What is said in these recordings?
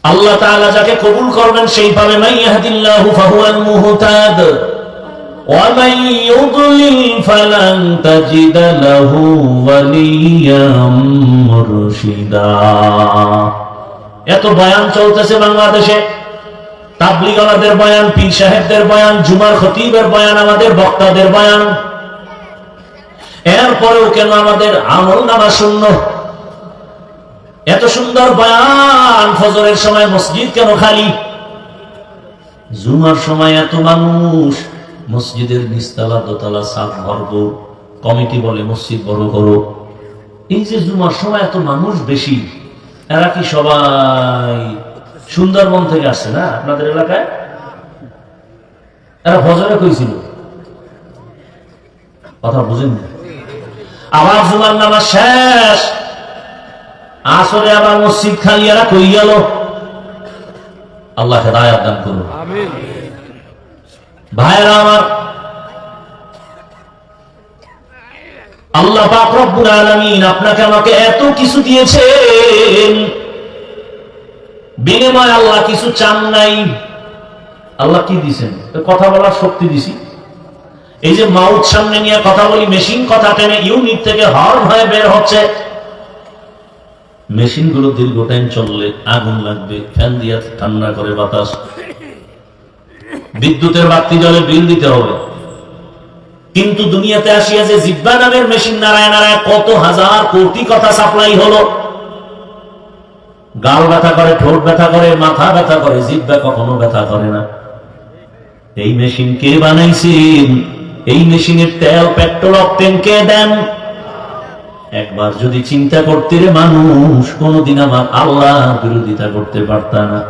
আল্লাহ তাআলা যাকে কবুল করবেন সেই পাবে মান ইয়াহদিল্লাহু ফাহুয়াল মুহতাদ ওয়া মান ইউদ্লিল ফালান তাজিদা লাহু ওয়ালিয়াম মুরশিদা। এত বয়ান চলতেছে বাংলাদেশে, তাবলীগওয়ালাদের বয়ান, পীর সাহেবদের বয়ান, জুমার খতিবের বয়ান, আমাদের বক্তাদের বয়ান, এরপরেও কেন আমাদের আমলনামা শূন্য? এত সুন্দর বয়ান, ফজরের সময় মসজিদ কেন খালি? জুমার সময় এত মানুষ, মসজিদের নিচতলা দোতলা ছাদ ভরপুর, কমিটি বলে মসজিদ বড় করো। এই যে জুমার সময় এত মানুষ বেশি, এরা কি সবাই সুন্দরবন থেকে আসছে না আপনাদের এলাকায়? এরা ফজরে কইছিল, কথা বুঝেন না? আবার জুমার নামাজ শেষ, আসরে আবার মসজিদ খালি, এরা কই গেল? আল্লাহ হেদায়েত দান করুন। আমিন। ভাইরা আমার, আল্লাহ পাক রব্বুল আলামিন আপনাকে আমাকে এত কিছু দিয়েছেন, বিনিময়ে আল্লাহ কিছু চান নাই। আল্লাহ কি দিয়েছেন? কথা বলার শক্তি দিছি। এই যে মাউথ সামনে নিয়ে কথা বলি, মেশিন কথা টেনে ইউনিট থেকে হর্ন হয়ে বের হচ্ছে। মেশিন গুলো দীর্ঘ টাইম চললে আগুন লাগবে, ফ্যান দিয়ে ঠান্ডা করে বাতাস, বিদ্যুতের বাতি জ্বলে বিল দিতে হবে। কিন্তু দুনিয়াতে আসিয়া যে জিহ্বা নামের মেশিন নাড়ায় নাড়ায় কত হাজার কোটি কথা সাপ্লাই হলো। গাল ব্যথা করে, ঠোঁট ব্যথা করে, মাথা ব্যথা করে, জিহ্বা কখনো ব্যথা করে না। এই মেশিন কে বানাইছেন? এই মেশিনের তেল, পেট্রোল, অকটেন কে দেন? একবার যদি চিন্তা করতে রে মানুষ, কোনদিন আমার আল্লাহর বিরোধিতা করতে পারত না।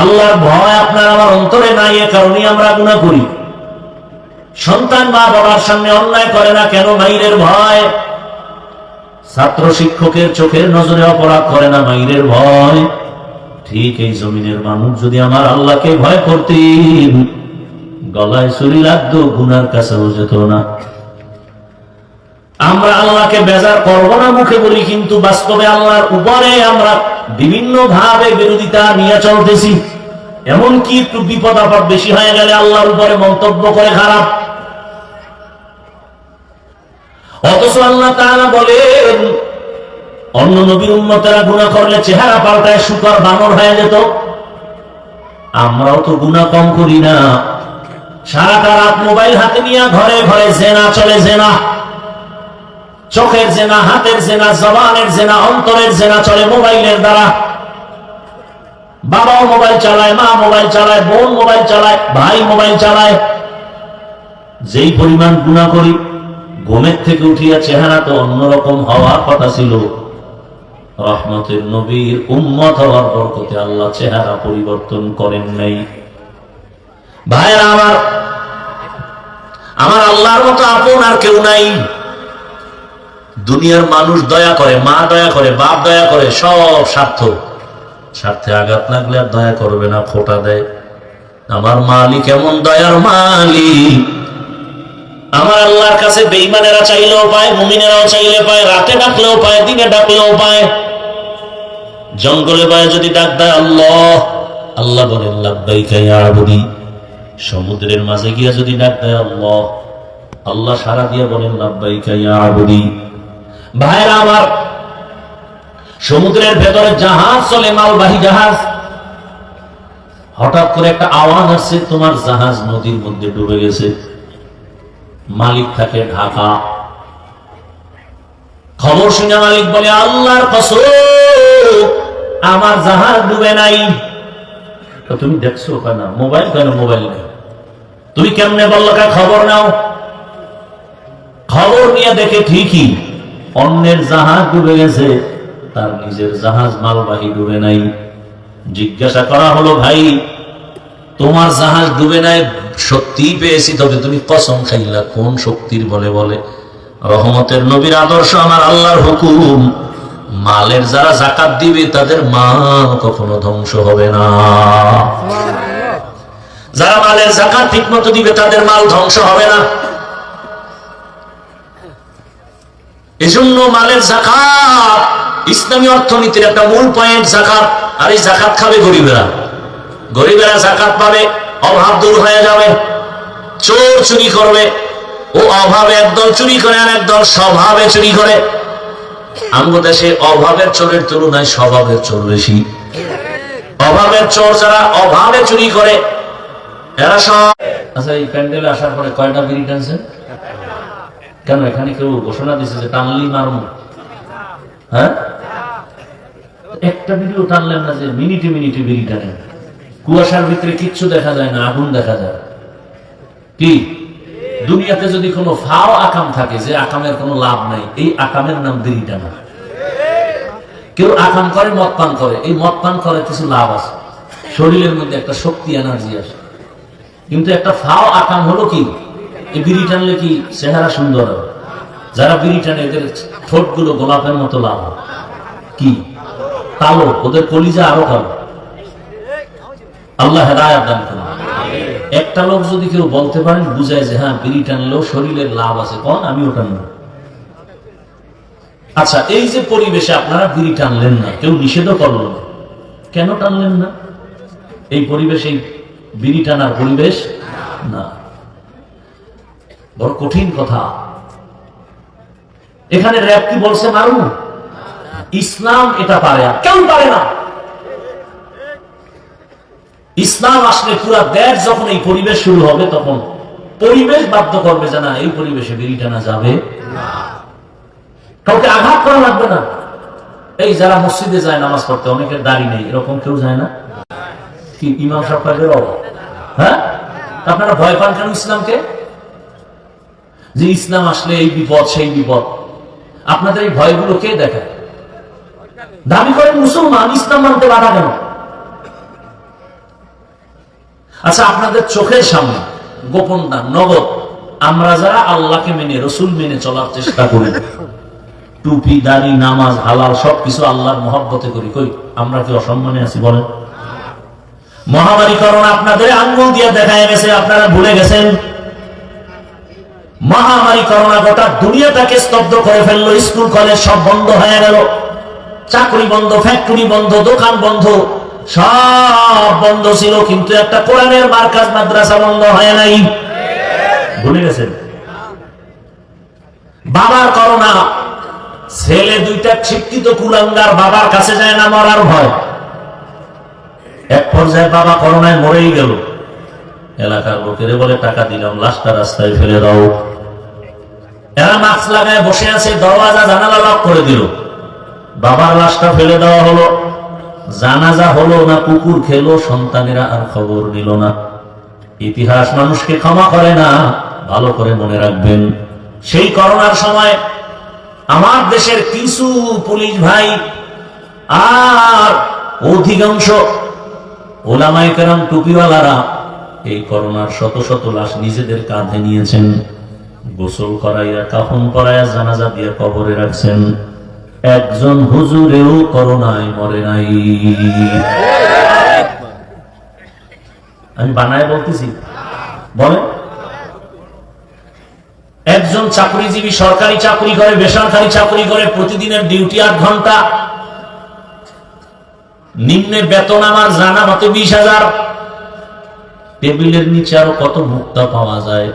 আল্লাহর ভয় আপনার আমার অন্তরে নাই, এ কারণে আমরা গুনাহ করি। সন্তান মা বাবার সামনে অন্যায় করে না কেন? মাইরের ভয়। ছাত্র শিক্ষকের চোখের নজরে অপরাধ করে না, মাইরের ভয়। ঠিক এই জমিনের মানুষ যদি আমার আল্লাহকে ভয় করতেন, গলায় ছুরি লাগতো, গুনার কাছেও যেত না। আমরা আল্লাহকে বেজার করবো না মুখে বলি, কিন্তু বাস্তবে আল্লাহর উপরে আমরা বিভিন্ন ভাবে বিরোধিতা নিয়ে চলতেছি। এমনকি একটু বিপদ আপদ বেশি হয়ে গেলে আল্লাহর উপরে মন্তব্য করে খারাপ। অথচ আল্লাহ তাআলা বলেন, অন্য নবীর উম্মতেরা গুনাহ করলে চেহারা পাল্টায় শুকর বানর হয়ে যেত। আমরাও তো গুনাহ কম করি না। সারাটা রাত মোবাইল হাতে নিয়ে ঘরে ঘরে জেনা চলে, জেনা, চোখের জেনা, হাতের জেনা, জবানের জেনা, অন্তরের জেনা চলে মোবাইলের দ্বারা। বাবাও মোবাইল চালায়, মা মোবাইল চালায়, বোন মোবাইল চালায়, ভাই মোবাইল চালায়। যেই পরিমাণ গুনাহ করি, ঘুমের থেকে উঠিয়া চেহারা তো অন্যরকম হওয়ার কথা ছিল। রহমতের নবীর উম্মত হওয়ার বরকতে আল্লাহ চেহারা পরিবর্তন করেন নাই। ভাইরা আমার, আমার আল্লাহর মতো আপন আর কেউ নাই। দুনিয়ার মানুষ দয়া করে, মা দয়া করে, বাপ দয়া করে, সব স্বার্থ। স্বার্থে আঘাত লাগলে আর দয়া করবে না, খোঁটা দেয়। আমার মালিক এমন দয়ার মালিক, আমার আল্লাহর কাছে বেঈমানেরা চাইলেও পায়, মুমিনেরাও চাইলে পায়, রাতে ডাকলেও পায়, দিনে ডাকলেও পায়। জঙ্গলে পায় যদি ডাক দেয় আল্লাহ, আল্লাহ বলেন লাব্বাইকা ইয়া আবদি। সমুদ্রের মাঝে গিয়া যদি ডাক দেয় আল্লাহ, আল্লাহ সাড়া দিয়ে বলেন লাব্বাইকা ইয়া আবদি। ভাইরা আমার, সমুদ্রের ভেতরে জাহাজ চলে, মালবাহী জাহাজ। হঠাৎ করে একটা আওয়াজ আসছে, তোমার জাহাজ নদীর মধ্যে ডুবে গেছে। মালিক থাকে ঢাকা। খবর শুনে মালিক বলে, আল্লাহর কসম, আমার জাহাজ ডুবে নাই। তুমি দেখছো কেন? মোবাইল কেন? মোবাইল নেই। তুমি কেমনে বললো? খবর নাও। খবর নিয়ে দেখে ঠিকই অন্যের জাহাজ ডুবে গেছে, তার নিজের জাহাজ মালবাহী ডুবে নাই। জিজ্ঞাসা করা হলো, ভাই তোমার জাহাজ ডুবে নাই সত্যি পেয়েছি, তবে তুমি কসম খাইলা কোন শক্তির বলে? বলে রহমতের নবীর আদর্শ, আমার আল্লাহর হুকুম, মালের যারা যাকাত দিবে তাদের মাল কখনো ধ্বংস হবে না। যারা মালের যাকাত ঠিক মতো দিবে তাদের মাল ধ্বংস হবে না। এজন্য মালের যাকাত ইসলামী অর্থনীতির একটা মূল পয়েন্ট। যাকাত আর এই জাকাত খাবে গরিবেরা, গরিবেরা জাকাত পাবে, অভাব দূর হয়ে যাবে। চোর চুরি করবে, ও অভাবে একদল চুরি করে আর একদল স্বভাবে চুরি করে। আমাদের দেশে অভাবের চোরের তুলনায় স্বভাবের চোর বেশি। অভাবের চোর যারা অভাবে চুরি করে এরা সব। আচ্ছা, এই প্যান্ডেলে আসার পরে কয়টা বিড়ি টানছেন? কেন এখানে কেউ ঘোষণা দিচ্ছে যে টানলি মারুন? হ্যাঁ, একটা বিড়িও টানলেন না যে মিনিটে মিনিটে বিড়ি টানেন। কুয়াশার ভিতরে কিচ্ছু দেখা যায় না, আগুন দেখা যায়। কি দুনিয়াতে যদি কোনো ফাও আকাম থাকে যে আকামের কোনো লাভ নাই, এই আকামের নাম বিড়ি টানা। কেউ আকাম করে, মদ পান করে, এই মদ পান করে কিছু লাভ আছে, শরীরের মধ্যে একটা শক্তি এনার্জি আসে। কিন্তু একটা ফাও আকাম হলো কি, এই বিড়ি টানলে কি চেহারা সুন্দর হবে। যারা বিড়ি টানে এদের ঠোঁট গুলো গোলাপের মতো লাভ হয়, কি কালো, ওদের কলিজা আরো কালো। আল্লাহ হেদায়েত দান করুন। একটা লোক যদি কেউ বলতে পারেন বুঝায় যে হ্যাঁ বিড়ি টানলেও শরীরের লাভ আছে, কোন আমি ওটা নেব। আচ্ছা, এই যে পরিবেশে আপনারা বিড়ি টানলেন না, কেউ নিষেধও করলো না, কেন টানলেন না? এই পরিবেশ এই বিড়ি টানার পরিবেশ না। বড় কঠিন কথা। এখানে র‍্যাব কি বলছে মারুন? ইসলাম এটা পারে, আর কেউ পারে না। ইসলাম আসলে পুরা দেশ যখন এই পরিবেশ শুরু হবে, তখন পরিবেশ বাধ্য করবে যে না, এই পরিবেশে বিড়ি টানা যাবে না। কাউকে আঘাত করা লাগবে না। এই যারা মসজিদে যায় নামাজ পড়তে, অনেকের দাড়ি নেই, এরকম কেউ যায় না কি? ইমাম সাহেবের অভাব। হ্যাঁ, আপনারা ভয় পান কেন ইসলামকে? যে ইসলাম আসলে এই বিপদ সেই বিপদ। আপনাদের এই ভয়গুলো কে দেখায়? দাবি করেন মুসলমান, ইসলাম মানতে বাধা কেন? আচ্ছা, আপনাদের চোখের সামনে গোপন না নগদ আমরা যারা আল্লাহকে মেনে, রসুল মেনে চলার চেষ্টা করি, টুপি দাড়ি নামাজ হালাল সবকিছু আল্লাহর মহব্বতে করি, কই আমরা কি অসম্মানে আছি বলেন? মহামারী করোনা আপনাদের আঙ্গুল দিয়ে দেখায় গেছে, আপনারা ভুলে গেছেন। মহামারী করোনা গোটা দুনিয়াটাকে স্তব্ধ করে ফেললো। স্কুল কলেজ সব বন্ধ হয়ে গেল, চাকরি বন্ধ, ফ্যাক্টরি বন্ধ, দোকান বন্ধ, সব বন্ধ ছিল, কিন্তু একটা কোরআনের মার্কাজ মাদ্রাসা বন্ধ হয় নাই। ভুলে গেছেন? বাবার করোনা, ছেলে দুইটা শিক্ষিত কুলাঙ্গার, বাবার কাছে যায় না মরার ভয়। এক পর্যায়ে বাবা করোনায় মরেই গেল। এলাকার লোকেরে বলে টাকা দিলাম, লাশটা রাস্তায় ফেলে দাও। এরা মাস্ক লাগায় বসে আছে, দরওয়াজা জানালা লক করে দিল। বাবার লাশটা ফেলে দেওয়া হলো, জানাজা হলো না, কুকুর খেলো, সন্তানেরা আর খবর নিল না। ইতিহাস মানুষকে ক্ষমা করে না, ভালো করে মনে রাখবেন। সেই করোনার সময় আমার দেশের কিছু পুলিশ ভাই আর অধিকাংশ ওলামায়ে কেরাম টুপিওয়ালারা এই করোনার শত শত লাশ নিজেদের কাঁধে নিয়েছেন, গোসল করাইয়া, কাফন পরাইয়া, জানাজা দিয়ে কবরে রাখছেন। একজন হুজুরেও করোনায় মরে নাই। আমি বানায় বলতেছি, বলে একজন চাকরিজীবী, সরকারি চাকরি করে, বেসরকারি চাকরি করে, প্রতিদিনের ডিউটি 8 ঘন্টা, নিম্নে বেতন আমার জানা মতে 20,000। টেবিলের নিচে আরো কত মুক্তা পাওয়া যায়।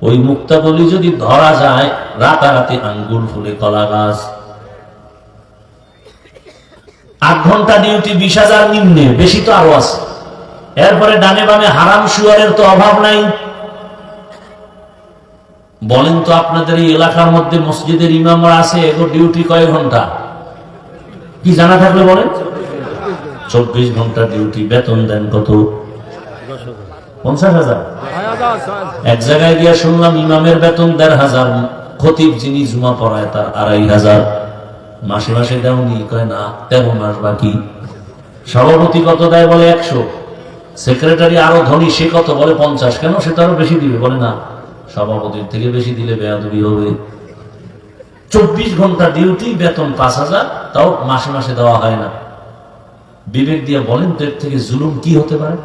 ওই মুক্তা বলি যদি ধরা যায়, রাতারাতি আঙ্গুল ফুলে কলা গাছ। 8 ঘন্টা ডিউটি, 20,000 নিম্নে, বেশি তো আরো আছে। এরপরে ডানে বামে হারাম শুয়ারের তো অভাব নাই। বলেন তো, আপনাদের এই এলাকার মধ্যে মসজিদের ইমামরা আছে, এগো ডিউটি কয় ঘন্টা? কি জানা থাকলে বলেন। 24 ঘন্টা ডিউটি, বেতন দেন কত? 50,000। এক জায়গায় গিয়া শুনলাম ইমামের বেতন 1,500, খতিব যিনি জুমা পড়ায় তার 2,500। মাসে মাসে দেওনি? কয় না, 13 মাস বাকি। সভাপতি কত দেয়? বলে 100। সেক্রেটারি আরো ধনী, সে কত? বলে 50। কেন? সে তো আরো বেশি দিবে। বলে না, সভাপতির থেকে বেশি দিলে বেয়াদবি হবে। 24 ঘন্টা ডিউটি, বেতন 5,000, তাও মাসে মাসে দেওয়া হয় না। বিবেক দিয়ে বলেন তো এর থেকে জুলুম কি হতে পারে?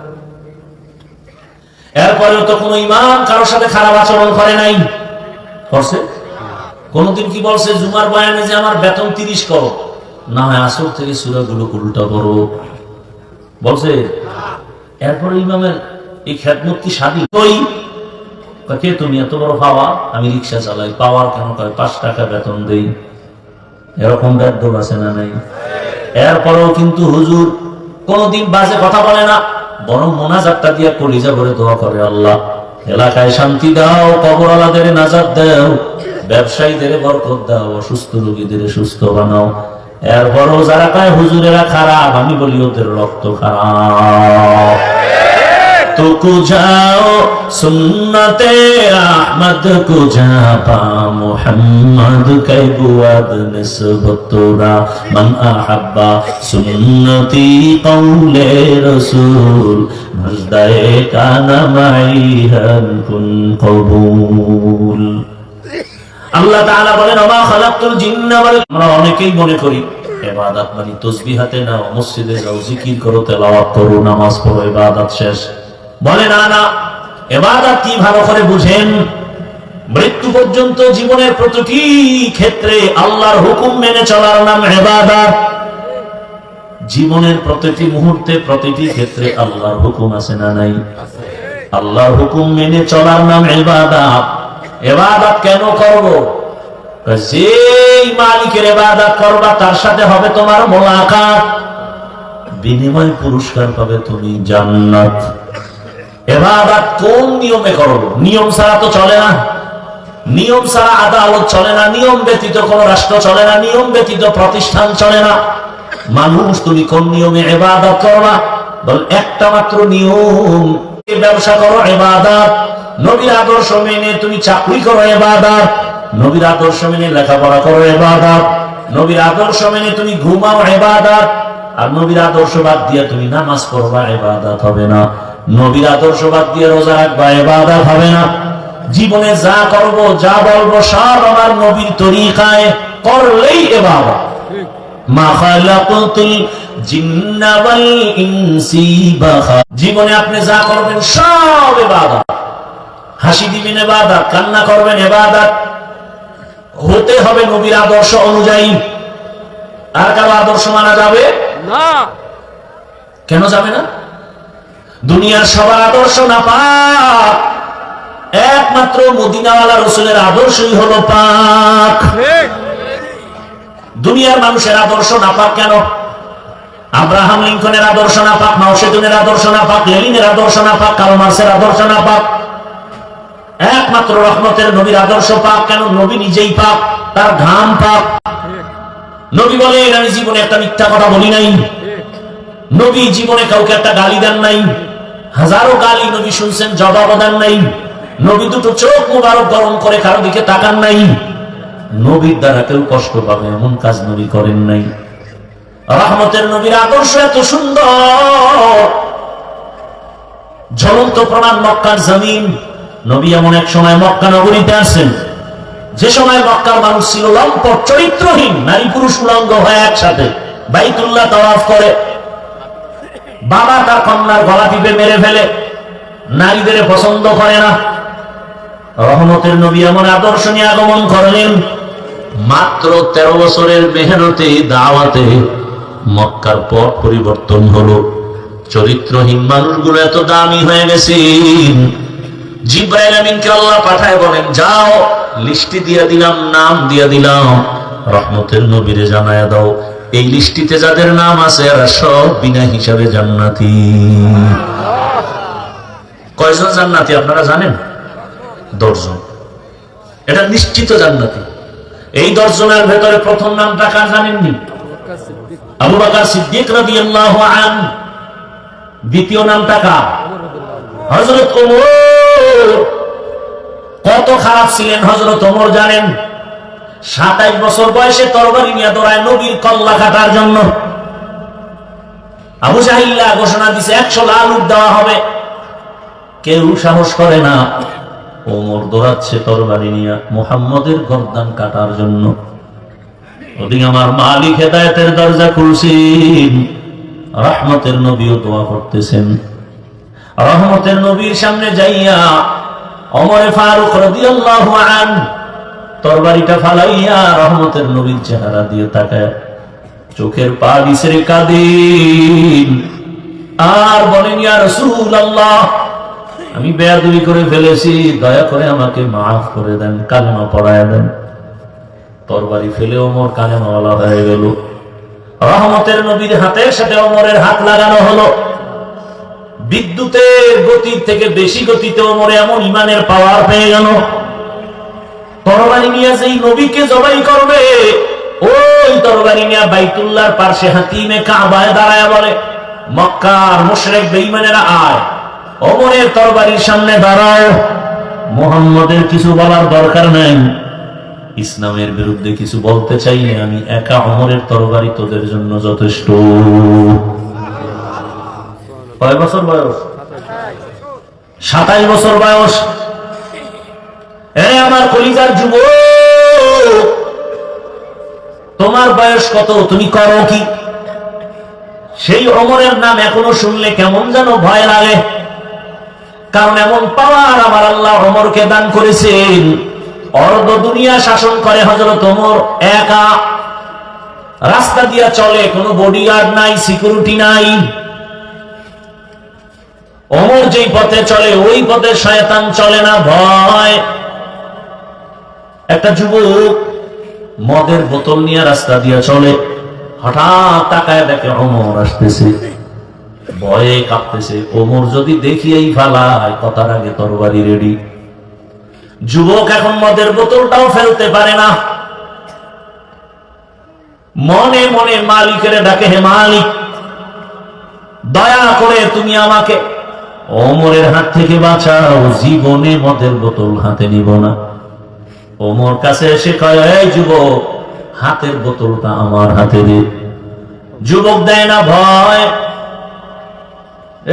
এরপরেও তো কোনো ইমাম কারোর সাথে খারাপ আচরণ করে নাই। করছে? কোনদিন কি বলছে জুমার বয়ানে যে আমার বেতন 30 করো? না হয় আসর থেকে সূরাগুলো উল্টা পড়ো বলছে। এরপরে ইমামের এই খেদমত কি স্বাধীন? ওই কে তুমি এত বড় পাওয়া? আমি রিক্সা চালাই। পাওয়ার কেন? কয় 5 টাকা বেতন দেই। এরকম বেদ্যপ আছে না নাই? এরপরেও কিন্তু হুজুর কোনদিন বাজে কথা বলে না, বরং মোনাজাতটা দিয়ে কলিজা ভরে দোয়া করে, আল্লাহ এলাকায় শান্তি দাও, কবরওয়ালাদের নাজাত দাও, ব্যবসায়ীদের বরকত দাও, অসুস্থ রোগীদের সুস্থ বানাও। এরপরও যারা কয় হুজুরেরা খারাপ, আমি বলি ওদের রক্ত খারাপ। तो कुजाओ सुन्नते अहमद कुजापा मुहम्मद कै बुआद निस्बतुरा मन अहब्बा सुन्नती कौले रसूल मजदाए काना माई हम कुन कबूल। আল্লাহ তাআলা বলেন ওমা খালাকতুল জিন্না ওয়াল, আমরা অনেকেই মনে করি ইবাদত মানে তাসবিহ হাতে নাও, মসজিদে যাও, জিকির করো, তেলাওয়াত করো, নামাজ পড়ো, ইবাদত শেষ। বলে না না, ইবাদত কি ভালো করে বুঝেন। মৃত্যু পর্যন্ত জীবনের প্রতিটি ক্ষেত্রে আল্লাহর হুকুম মেনে চলার নাম ইবাদত। জীবনের প্রতিটি মুহূর্তে প্রতিটি ক্ষেত্রে আল্লাহর হুকুম আছে না নাই? আল্লাহর হুকুম মেনে চলার নাম ইবাদত। ইবাদত কেন করব? যেই মালিকের ইবাদত করবা তার সাথে হবে তোমার মোলাকাত, বিনিময় পুরস্কার পাবে তুমি জান্নাত। ইবাদত কোন নিয়মে করব? নিয়ম ছাড়া তো চলে না। নিয়ম ছাড়া আদালত চলে না, নিয়ম ব্যতীত কোন রাষ্ট্র চলে না, নিয়ম ব্যতীত প্রতিষ্ঠান চলে না। মানুষ তুমি কোন নিয়মে ইবাদত করবা? বল একটা মাত্র নিয়ম, ব্যবসা করো ইবাদত, নবীর আদর্শ মেনে তুমি চাকরি করো ইবাদত, নবীর আদর্শ মেনে লেখাপড়া করো ইবাদত, নবীর আদর্শ মেনে তুমি ঘুমাও ইবাদত। আর নবীর আদর্শ বাদ দিয়ে তুমি নামাজ পড়বা, ইবাদত হবে না। নবীর আদর্শ বাদ দিয়ে রোজা রাখবা, ইবাদত হবে না। জীবনে যা করব, যা বলবো সব আমার নবীর তরিকায় করলেই ইবাদত। মা খালাকতুল জিন্না ওয়াল ইনসি বাখা, জীবনে আপনি যা করবেন সব ইবাদত। হাসি দিবেন ইবাদত, কান্না করবেন ইবাদত। হতে হবে নবীর আদর্শ অনুযায়ী। আর কারো আদর্শ মানা যাবে না। কেন যাবে না? দুনিয়ার সবার আদর্শ না পাক, একমাত্র মদিনাওয়ালা রাসূলের আদর্শই হলো পাক। দুনিয়ার মানুষের আদর্শ না পাক কেন? আব্রাহাম লিঙ্কনের আদর্শ না পাক, মাও সেতুনের আদর্শ না পাক, লেনিনের আদর্শ না পাক, কার্ল মার্ক্সের আদর্শ না পাক। একমাত্র রহমতের নবীর আদর্শ পাক। কেন? নবী নিজেই পাক, তার ঘাম পাক। নবী বলেন আমি জীবনে একটা মিথ্যা কথা বলি নাই। নবী জীবনে কাউকে একটা গালি দেন নাই। হাজারো গালি নবী শুনছেন, জবাব দেন নাই। নবী দুটো চোখ মুবারক গরম করে কারো দিকে তাকান নাই। নবীর দ্বারা কেউ কষ্ট পাবে এমন কাজ নবী করেন নাই। রহমতের নবীর আদর্শ এত সুন্দর, ঝলন্ত প্রমাণ মক্কার জমিন। নবী এমন এক সময় মক্কা নগরীতে আসেন, যে সময় মক্কার মানুষ ছিল লম্পট, চরিত্রহীন, নারী পুরুষ উলঙ্গ হয়ে একসাথে বাইতুল্লাহ তাওয়াফ করে। বাবা তার কন্যার গলা টিপে মেরে ফেলে, নারীদের পছন্দ করে না। রহমতের নবী এমন আদর্শ নিয়ে আগমন করলেন, মাত্র 13 বছরের মেহনতে দাওয়াতে মক্কার পথ পরিবর্তন হলো। চরিত্রহীন মানুষগুলো এত দামি হয়ে গেছে, জিবরাইল আমিনকে আল্লাহ পাঠায় বলেন যাও, লিস্টি দিয়ে দিলাম, নাম দিয়ে দিলাম, রহমতের নবীরে জানায়া দাও এই লিস্টিতে যাদের নাম আছে এরা সব বিনা হিসাবে জান্নাতি। কয়জন জান্নাতি আপনারা জানেন? 10 জন। এটা নিশ্চিত জান্নাতি। এই 10 জনের ভেতরে প্রথম নামটা কার জানেননি? আবু বকর সিদ্দিক রাদিয়াল্লাহু আনহু। দ্বিতীয় নামটা কার? হযরত ওমর। কত খারাপ ছিলেন হযরত ওমর জানেন? 27 বছর বয়সে তরবারি নিয়ে দৌড়ায় নবীর কল্লা কাটার জন্য। আবু জাহিল্লা ঘোষণা দিছে 100 লাল উট দেওয়া হবে, কেউ সাহস করে না। ওমর দৌড়াচ্ছে তরবারি নিয়ে মুহাম্মদের গর্দান কাটার জন্য। ওদিকে আমার মালিক হেদায়েতের দরজা খুলছেন, রহমতের নবীও দোয়া করতেছেন। রহমতের নবীর সামনে যাইয়া ওমরে ফারুক রাদিয়াল্লাহু আনহু তরবারিটা ফালাইয়া রহমতের নবীর চেহারা দিয়ে তাকায় চোখের পানি ছেড়ে কাঁদেন আর বলেন, ইয়া রাসূলুল্লাহ, আমি বেয়াদবি করে ফেলেছি, দয়া করে আমাকে মাফ করে দেন, কালেমা পড়ায় দেন। তরবারি ফেলে ওমর কালেমাওয়ালা হয়ে গেল। রহমতের নবীর হাতের সাথে ওমরের হাত লাগানো হলো। বিদ্যুতের গতির থেকে বেশি গতিতে ওমরে এমন ইমানের পাওয়ার পেয়ে গেল, তরবারি নিয়ে যেই নবীকে জবাই করবে, ওই তরবারি নিয়ে বাইতুল্লাহর পাশে হাতিমে কাবায় দাঁড়ায় বলে, মক্কার মুশরিক বেঈমানেরা আয়, ওমরের তরবারির সামনে দাঁড়াও। মুহাম্মদের কিছু বলার দরকার নাই, ইসলামের বিরুদ্ধে কিছু বলতে চাইলে আমি একা ওমরের তরবারি তোদের জন্য যথেষ্ট। কয় বছর বয়স? 27 বছর বয়স। আমার কলিজার যুবক, তোমার বয়স কত? তুমি করো কি? সেই ওমরের নাম এখনো শুনলে কেমন যেন ভয় লাগে, কারণ এমন পাওয়ার আমার আল্লাহ ওমরকে দান করেছেন। অর্ধ দুনিয়া শাসন করে হযরত ওমর একা, রাস্তা দিয়া চলে, কোনো বডিগার্ড নাই, সিকিউরিটি নাই। ওমর যেই পথে চলে ওই পথে শয়তান চলে না, ভয়। একটা যুবক মদের বোতল নিয়ে রাস্তা দিয়ে চলে, হঠাৎ তাকায় দেখে ওমর আসতেছে, ভয়ে কাঁপতেছে। ওমর যদি দেখিয়েই ফেলায়, কথার আগে তরবারি রেডি। যুবক এখন মদের বোতলটাও ফেলতে পারে না, মনে মনে মালিকের ডাকে, হে মালিক, দয়া করে তুমি আমাকে ওমরের হাত থেকে বাঁচাও, জীবনে মদের বোতল হাতে নিব না। ওমর কাছে এসে কয়, এই যুবক, হাতের বোতলটা আমার হাতে দে। যুবক দেয় না, ভয়।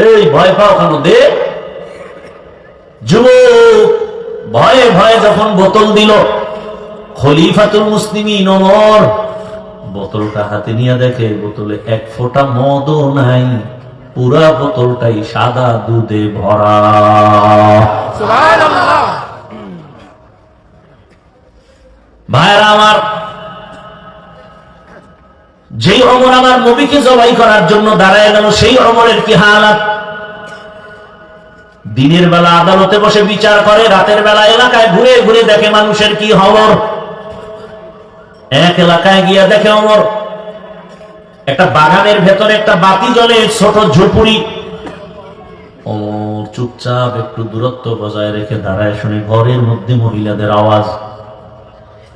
এই ভয় পাও কেন? দে। যুবক ভয়ে ভয়ে যখন বোতল দিল, খলিফাতুল মুসলিমিন ওমর বোতলটা হাতে নিয়ে দেখে বোতলে এক ফোঁটা মদও নাই, পুরা বোতলটাই সাদা দুধে ভরা। সুবহানাল্লাহ। ভাইরা আমার, যেই ওমর আমার নবীকে জবাই করার জন্য দাঁড়ায় গেল, সেই ওমরের কি হালাত! দিনের বেলা আদালতে বসে বিচার করে, রাতের বেলা এলাকায় ঘুরে ঘুরে দেখে মানুষের কি খবর। এক এলাকায় গিয়া দেখে ওমর একটা বাগানের ভেতরে একটা বাতি জ্বলে, ছোট ঝুপড়ি। ওমর চুপচাপ একটু দূরত্ব বজায় রেখে দাঁড়ায়, শুনে ঘরের মধ্যে মহিলাদের আওয়াজ।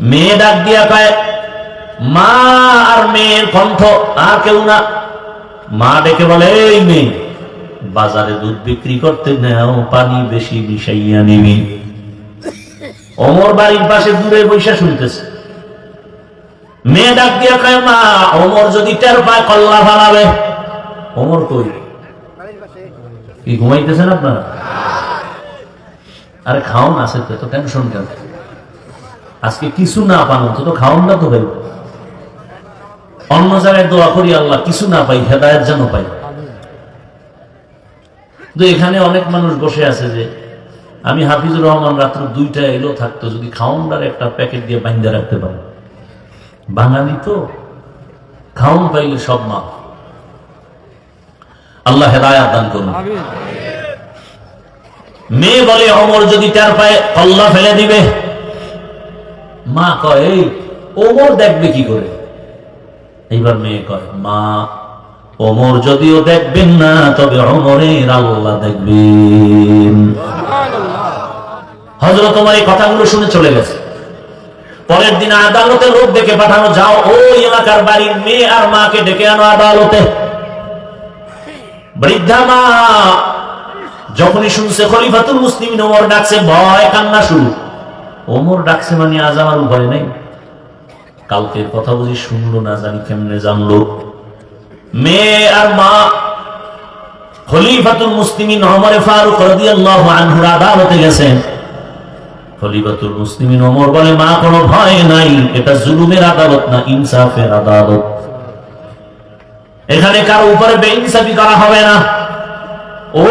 মেয়ে ডাক দিয়া কয়, মা, আর মেয়ের কণ্ঠ, আর কেউ না। মা ডেকে বলে, এই মেয়ে, বাজারে দুধ বিক্রি করতে নেও, পানি বেশি মিশাইয়া নিবি। ওমর বাড়ির পাশে দূরে বৈশা শুনতেছে। মেয়ে ডাক দিয়া কয়, মা, ওমর যদি টের পায় কল্লা ফালাবে। ওমর কই? কি ঘুমাইতেছেন আপনারা? আরে খাওন আছে তো, এত টেনশন কেন? আজকে কিছু না পান তো খাওন না তো ভাই। অন্য জায়গায় দোয়া করি, আল্লাহ কিছু না পাই, হেদায়েত যেন পাই। তো এখানে অনেক মানুষ বসে আছে যে, আমি হাফিজুর রহমান রাত্র 2টায় এলো থাকতো, যদি খাওনদার একটা প্যাকেট দিয়ে বাইন্দা রাখতে পারে। বাঙালি তো খাওন পাইলে সব মা। আল্লাহ হেদায়েত দান করুন। মেয়ে বলে, ওমর যদি টের পায় কল্লা ফেলে দিবে। মা কয়, এই ওমর দেখবে কি করে? এইবার মেয়ে কয়, মা, ওমর যদিও দেখবেন না, তবে ওমরের আল্লাহ দেখবেন। হযরত ওমর এই কথাগুলো শুনে চলে গেছে। পরের দিন আদালতে লোক ডেকে পাঠানো, যাও ওই এলাকার বাড়ির মেয়ে আর মাকে ডেকে আনো আদালতে। বৃদ্ধা মা যখনই শুনছে খলিফাতুল মুসলিমিন ওমর ডাকছে, ভয় কান্না শুরু। ওমর ডাকছে মানে আজ আমার ভয় নেই। কালকের কথা বুঝি শুনলো না, জানি কেমনে জানলো। মেয়ে আর মা খলিফাতুল মুসলিমিন ওমর ফারুক রাদিয়াল্লাহু আনহু আদালতে গেছেন। খলিফাতুল মুসলিমিন ওমর বলে, মা, কোনো ভয় নাই, এটা জুলুমের আদালত না, ইনসাফের আদালত। এখানে কারো উপরে বেইনসাফি করা হবে না। ও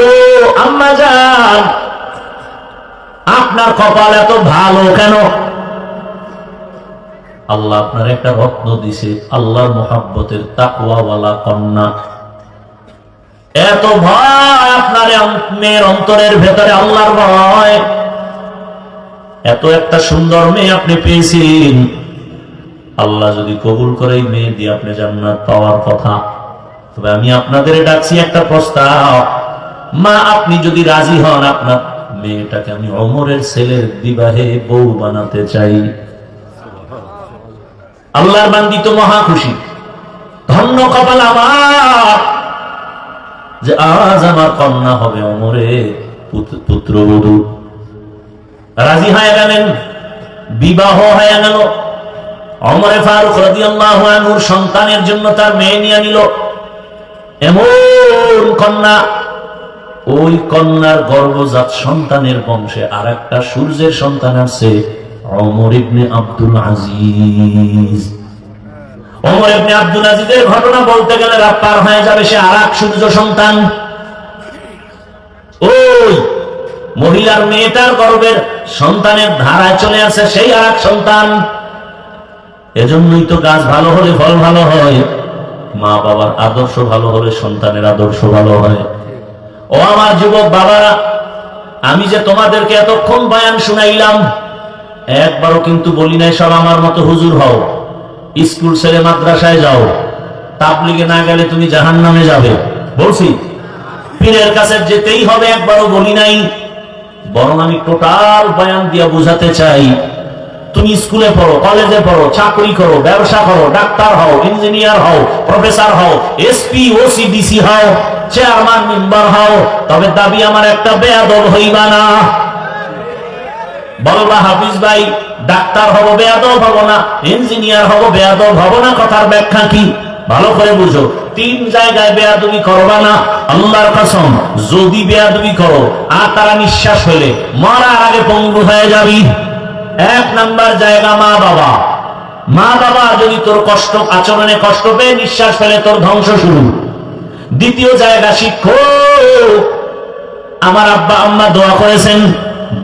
আম্মা জান, আপনার কপাল এত ভালো কেন? আল্লাহ আপনার একটা রত্ন দিছে, আল্লাহর মুহাব্বতের তাকওয়াওয়ালা কন্যা। এত ভয় আপনার মেয়ের অন্তরের ভেতরে, আল্লাহর ভয়। এত একটা সুন্দর মেয়ে আপনি পেয়েছেন, আল্লাহ যদি কবুল করে এই মেয়ে দিয়ে আপনি জান্নাত পাওয়ার কথা। তবে আমি আপনাদের ডাকছি একটা প্রস্তাব, মা আপনি যদি রাজি হন, আপনার মেয়েটাকে আমি ওমরের ছেলের বিবাহে বউ বানাতে চাই। আল্লাহর বান্দি তো মহা খুশি, ধন্য কপাল আমার যে আজ আমার কন্যা হবে ওমরের পুত্রবধূ। রাজি হয়ে গেলেন, বিবাহ হয়ে গেল। ওমরে ফারুক রাদিয়াল্লাহু আনহুর সন্তানের জন্য তার মেয়ে নিয়ে নিল। এমন কন্যা, ওই কন্যার গর্ভজাত সন্তানের বংশে আর একটা সূর্যের সন্তান আছে, ওমর ইবনে আব্দুল আজিজ। ওমর ইবনে আব্দুল আজিজের ঘটনা বলতে গেলে রাত পার হয়ে যাবে, সে আর এক সূর্য সন্তান। ওই মহিলার মেয়েটার গর্ভের সন্তানের ধারায় চলে আসে সেই আর এক সন্তান। এজন্যই তো গাছ ভালো হলে ফল ভালো হয়, মা বাবার আদর্শ ভালো হলে সন্তানের আদর্শ ভালো হয়। ও আমার যুবক বাবারা, আমি যে তোমাদেরকে এতক্ষণ বয়ান শুনাইলাম, একবারও কিন্তু বলি নাই সব আমার মতো হুজুর হও, স্কুল ছেড়ে মাদ্রাসায় যাও, তাবলিগে না গেলে তুমি জাহান্নামে যাবে। বলছি পীরের কাছে যেতেই হবে, একবারও বলি নাই। বরং আমি টোটাল বয়ান দিয়ে বুঝাতে চাই, তুমি স্কুলে পড়ো, কলেজে পড়ো, চাকরি করো, ব্যবসা করো, ডাক্তার হও, ইঞ্জিনিয়ার হও, প্রফেসর হও, এসপি, ওসি, ডিসি হও, চেয়ারম্যান, মেম্বার হও, তবে দাবি আমার একটা, বেয়াদব হইবা না। বলবা হাফিজ ভাই ডাক্তার হব, বেয়াদব হব না, ইঞ্জিনিয়ার হব, বেয়াদব হব না। কথার ব্যাখ্যা কি ভালো করে বুঝো। 3 জায়গায় বেয়াদবি করবা না, আল্লাহর কসম। যদি বেয়াদবি করো আর তারা নিঃশ্বাস ফেলে মরার আগে পঙ্গু হয়ে যাবি। 1 নাম্বার জায়গা মা বাবা। মা বাবা যদি তোর কষ্ট আচরণে কষ্ট পেয়ে নিঃশ্বাস ফেলে, তোর ধ্বংস শুরু। দ্বিতীয় জায়গা শিক্ষক। আমার আব্বা আম্মা দোয়া করেছেন,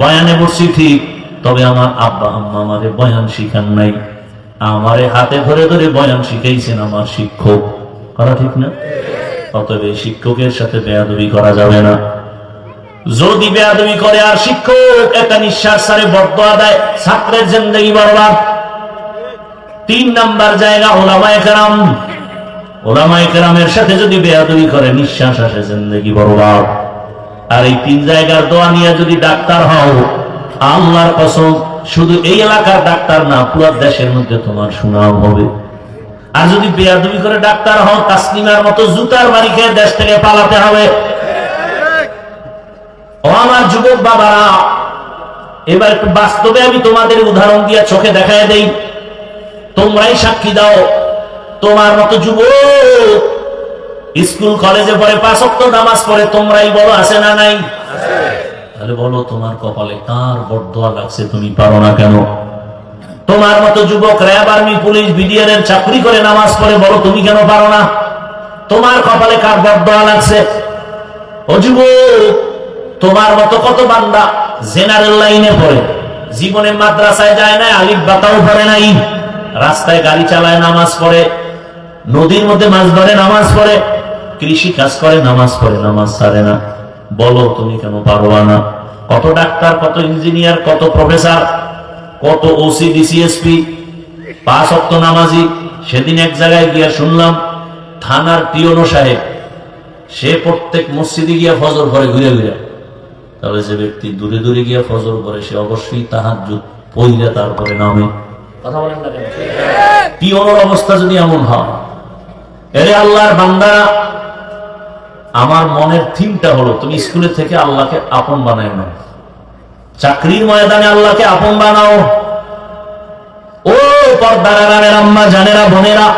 বয়ানে বসছি ঠিক, তবে আমার আব্বা আম্মা আমারে বয়ান শিখান নাই, আমারে হাতে ধরে ধরে বয়ান শিখাইছেন আমার শিক্ষক। করা ঠিক না? অতএব এই শিক্ষকের সাথে বেয়াদবি করা যাবে না। যদি বেয়াদবি করে আর শিক্ষক একটা নিঃশ্বাস ছাড়ে বদদোয়া দেয়, ছাত্রের জিন্দেগি বরবাদ। 3 নাম্বার জায়গা উলামায়ে কেরাম। উলামায়ে কেরামের সাথে যদি বেয়াদবি করে, নিঃশ্বাস আসে, জিন্দেগি বরবাদ। আর এই 3 জায়গার দোয়া নিয়ে যদি ডাক্তার হও, আল্লাহর কসম শুধু এই এলাকার ডাক্তার না, পুরো দেশের মধ্যে তোমার সুনাম হবে। আর যদি বেয়াদবি করে ডাক্তার হও, তাসলিমার মতো জুতার বাড়ি খেয়ে দেশ থেকে পালাতে হবে। ও আমার যুবক বাবারা, এবার একটু বাস্তবে আমি তোমাদের উদাহরণ দিয়ে চোখে দেখায় দেই, তোমরাই সাক্ষী দাও। তোমার মতো যুবক স্কুল কলেজে পড়ে, 5 ওয়াক্ত নামাজ পড়ে, তোমরাই বলো আছে না নাই? তাহলে বলো তোমার কপালে কার বদদোয়া লাগছে, তুমি পারো না কেন? তোমার মতো যুবক র্যাব, আর্মি, পুলিশ, বিডিআর এর চাকরি করে নামাজ পড়ে, বলো তুমি কেন পারো না? তোমার কপালে কার বদদোয়া লাগছে? ও যুবক, তোমার মতো কত বান্দা জেনারেল লাইনে পড়ে, জীবনে মাদ্রাসায় যায় না, আলিফ বাতাও পড়ে নাই, রাস্তায় গাড়ি চালায় নামাজ পড়ে, নদীর মধ্যে মাছ ধরে নামাজ পড়ে, কৃষি কাজ করে নামাজ পড়ে, নামাজ ছাড়ে না। বলো তুমি কেন পারবা না? কত ডাক্তার, কত ইঞ্জিনিয়ার, কত প্রফেসর, কত ওসি, ডিসিএসপি, 5 ওয়াক্ত নামাজি। সেদিন এক জায়গায় গিয়া শুনলাম, থানার পিওনো সাহেব, সে প্রত্যেক মসজিদে গিয়া ফজর পড়ে ঘুরে ঘুরে। তাহলে যে ব্যক্তি দূরে দূরে গিয়া ফজর পড়ে, সে অবশ্যই তাহাজ্জুদ পড়লে তারপরে নামে। কথা বলেন না কেন? পিওনোর অবস্থা যদি এমন হয়, এরে আল্লাহর বান্দা, আমার মনের থিমটা হলো তুমি স্কুলে থেকে আল্লাহকে আপন বানায় নাও, চাকরির ময়দানে আল্লাহকে আপন বানাও। ও পর্দার আড়ালের আম্মা জানেরা, বোনেরা,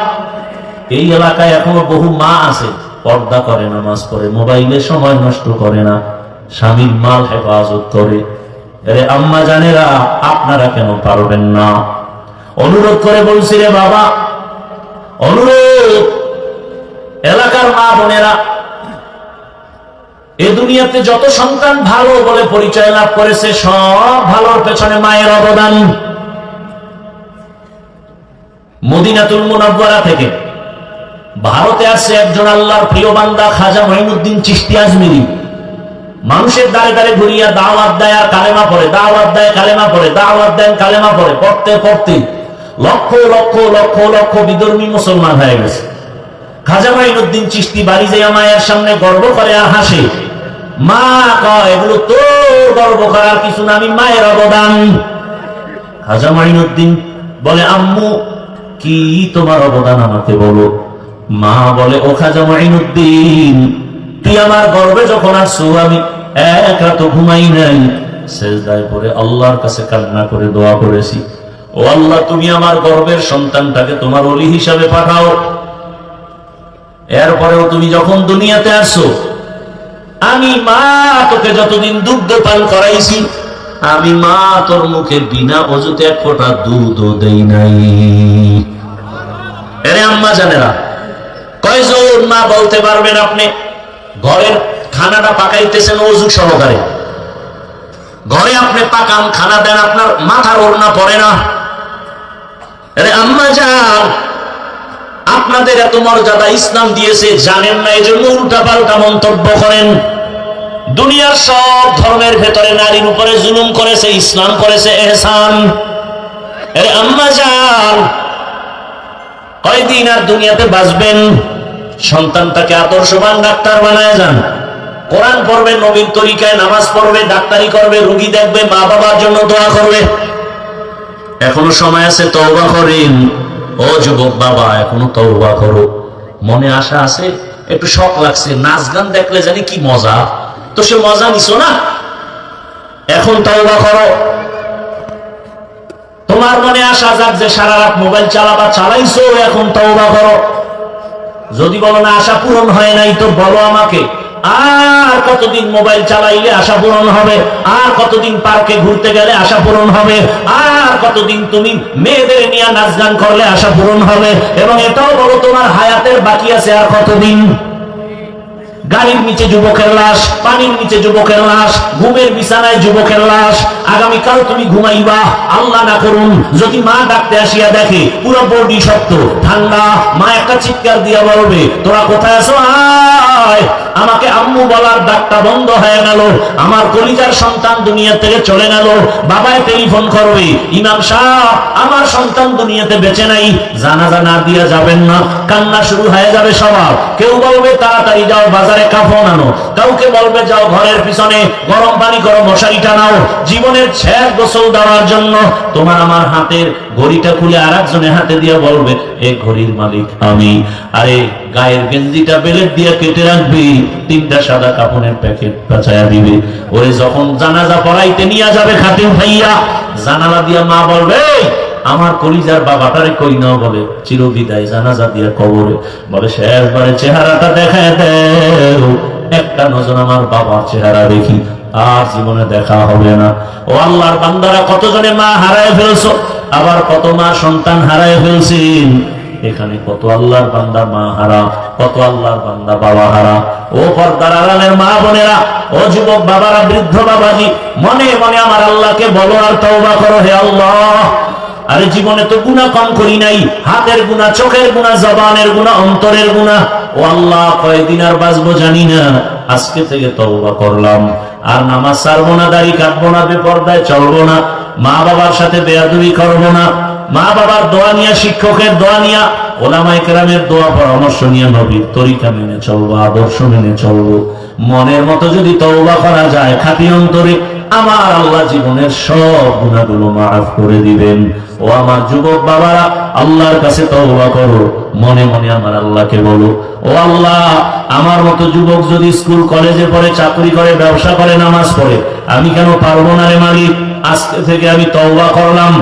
এই এলাকায় এখনো বহু মা আছে, পর্দা করে, নামাজ পড়ে, মোবাইলে সময় নষ্ট করে না, স্বামীর মাল হেফাজত করে। আরে আম্মা জানেরা, আপনারা কেন পারবেন না? অনুরোধ করে বলছি রে বাবা, অনুরোধ, এলাকার মা বোনেরা, এ দুনিয়াতে যত সন্তান ভালো বলে পরিচয় লাভ করেছে, সব ভালোর পেছনে মায়ের অবদান। মদিনাতুল মুনাওয়ারা থেকে ভারতে আসছে একজন আল্লাহর প্রিয় বান্দা খাজা মঈনুদ্দিন চিশতি আজমিরি। মানুষের দ্বারে দ্বারে ঘুরিয়া দাওয়াত দেয় আর কালেমা পড়ে, দাওয়াত দেয় কালেমা পড়ে, দাওয়াত দেন কালেমা পড়ে, পড়তে পড়তে লক্ষ লক্ষ লক্ষ লক্ষ বিধর্মী মুসলমান হয়ে গেছে। খাজা মঈনুদ্দিন চিশতি বাড়ি যাইয়া মায়ের সামনে গর্ব করে আর হাসে। মা কয়, এগুলো তোর গর্ব করার কিছু না, আমি মায়ের অবদান। খাজা মঈনুদ্দিন বলে, আম্মু কি তোমার অবদান আমাকে বলো। মা বলে, ও খাজা মঈনুদ্দিন, তুই আমার গর্বে যখন আসছো আমি এক রাত ঘুমাই নাই, সেজদায় পড়ে আল্লাহর কাছে কান্না করে দোয়া করেছি, ও আল্লাহ তুমি আমার গর্বের সন্তানটাকে তোমার ওলি হিসাবে পাঠাও। এরপরেও তুমি যখন দুনিয়াতে আসছো, আমি মা তোকে যতদিন দুগ্ধ পান করাইছি, আমি মা তোর মুখে বিনা অজুতে এক ফোঁটা দুধও দেই নাই। এরে আম্মা জানেরা, কয়জন মা বলতে পারবেন আপনি ঘরের খানাটা পাকাইতেছেন অজু সহকারে, ঘরে আপনি পাকান খানা দেন, আপনার মাথার ওড়না পড়ে না? আরে আম্মা জান, আপনাদের এত মর্যাদা ইসলাম দিয়েছে জানেন না, এই জন্য উল্টা পাল্টা মন্তব্য করেন। দুনিয়ার সব ধর্মের ভেতরে নারীর উপরে জুলুম করেছে, ইসলাম করেছে ইহসান। আরে আম্মা জান, কয়দিন আর দুনিয়াতে বাঁচবেন? সন্তানটাকে আদর্শবান ডাক্তার বানায় যান, কোরআন পড়বে, নবীর তরিকায় নামাজ পড়বে, ডাক্তারি করবে, রোগী দেখবে, মা বাবার জন্য দোয়া করবে। এখনো সময় আছে, তওবা করেন। ও যুবক বাবা, এখনো তওবা করো। মনে আশা আছে, একটু শখ লাগছে, নাচ গান দেখলে জানি কি মজা, তো সে মজা নিছো না, এখন তওবা করো। তোমার মনে আশা যাক যে সারা রাত মোবাইল চালাবা, চালাইছো, এখন তওবা করো। যদি বলো না আশা পূরণ হয় নাই, তো বলো আমাকে, আর কতদিন মোবাইল চালাইলে আশা পূরণ হবে, আর কতদিন পার্কে ঘুরতে গেলে আশা পূরণ হবে, আর কতদিন তুমি মেয়েদের নিয়ে নাচ গান করলে আশা পূরণ হবে, এবং এটাও বলো তোমার হায়াতের বাকি আছে আর কতদিন। গাড়ির নিচে যুবকের লাশ, পানির নিচে যুবকের লাশ, ঘুমের বিছানায় যুবকের লাশ। আগামীকাল তুমি ঘুমাইবা, আল্লাহ না করুন যদি মা ডাকতে আসিয়া দেখে পুরো বডি শক্ত ঠান্ডা, মা একটা চিৎকার দিয়া বলবে, তোরা কোথায় আছো, আয়। আমাকে আম্মু বলার ডাকটা বন্ধ হয়ে গেল, আমার কলিজার সন্তান দুনিয়া থেকে চলে গেল। বাবায় টেলিফোন করবে, ইমাম সাহেব আমার সন্তান দুনিয়াতে বেঁচে নাই, জানাজা না দিয়া যাবেন না। কান্না শুরু হয়ে যাবে সবার। কেউ বলবে তাড়াতাড়ি যাও বাজারে কাফন আনো, কাউকে বলবে যাও ঘরের পিছনে গরম পানি করো, মশারি টানাও, জীবনের শেষ গোসল দেওয়ার জন্য। তোমার আমার হাতের ঘড়িটা খুলে আর একজনের হাতে দিয়ে বলবে, এ ঘড়ির মালিক আমি। আরে গায়ের গেঞ্জিটা বেলেট দিয়ে কেটে রাখবি, 3টা সাদা কাপড়ের প্যাকেট পেঁচায়া দিবে। ওরে যখন জানাজা পড়াইতে নিয়ে যাবে খাটে উঠাইয়া, জানালা দিয়া মা বলবে, আমার কলিজার বাবাটারে কই না, বলে চিরবিদায় জানাজা দিয়া কবরে, বলে শেষবারে চেহারাটা দেখায় দেও, একটা নজর আমার বাবার চেহারা দেখি, আর জীবনে দেখা হবে না। ও আল্লাহর বান্দারা, কতজনে মা হারায় ফেলছো, আবার কত মা সন্তান হারায় ফেলছেন। এখানে কত আল্লাহর বান্দা মা হারা, কত আল্লাহর বান্দা বাবা হারা। ও পর্দার আড়ালের মা বোনেরা, ও যুবক বাবারা, বৃদ্ধ বাবাজি, মনে মনে আমার আল্লাহকে বলো আর তওবা করো, হে আল্লাহ, আরে জীবনে তো গুনাহ কম করি নাই, হাতের গুনাহ, চোখের গুনাহ, জবানের গুনাহ, অন্তরের গুনাহ। ও আল্লাহ, কয়দিন আর বাঁচবো জানি না, আজকে থেকে তওবা করলাম, আর নামাজ ছাড়বো না, দাড়ি কাটবো না, বেপরদায় চলবো না, মা বাবার সাথে বেয়াদবি করবো না, মা বাবার দোয়া নিয়া, শিক্ষকের দোয়া নিয়া, ওলামায়ে কেরামের দোয়া পরামর্শ নিয়ে নবীর তরিকা মেনে চলবো, আদর্শ মেনে চলবো। মনের মতো যদি তওবা করা যায় খাঁটি অন্তরে, আমার আল্লাহ জীবনের সব গুনাহগুলো মাফ করে দিবেন। ও আমার যুবক বাবারা, আল্লাহর কাছে তওবা করো, মনে মনে আমার আল্লাহকে বলো, ও আল্লাহ, আমার মতো যুবক যদি স্কুল কলেজে পড়ে, চাকরি করে, ব্যবসা করে, নামাজ পড়ে, আমি কেন পারবো না রে মালিক? আজকে থেকে আমি তওবা করলাম,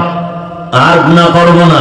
আর গুনাহ করব না।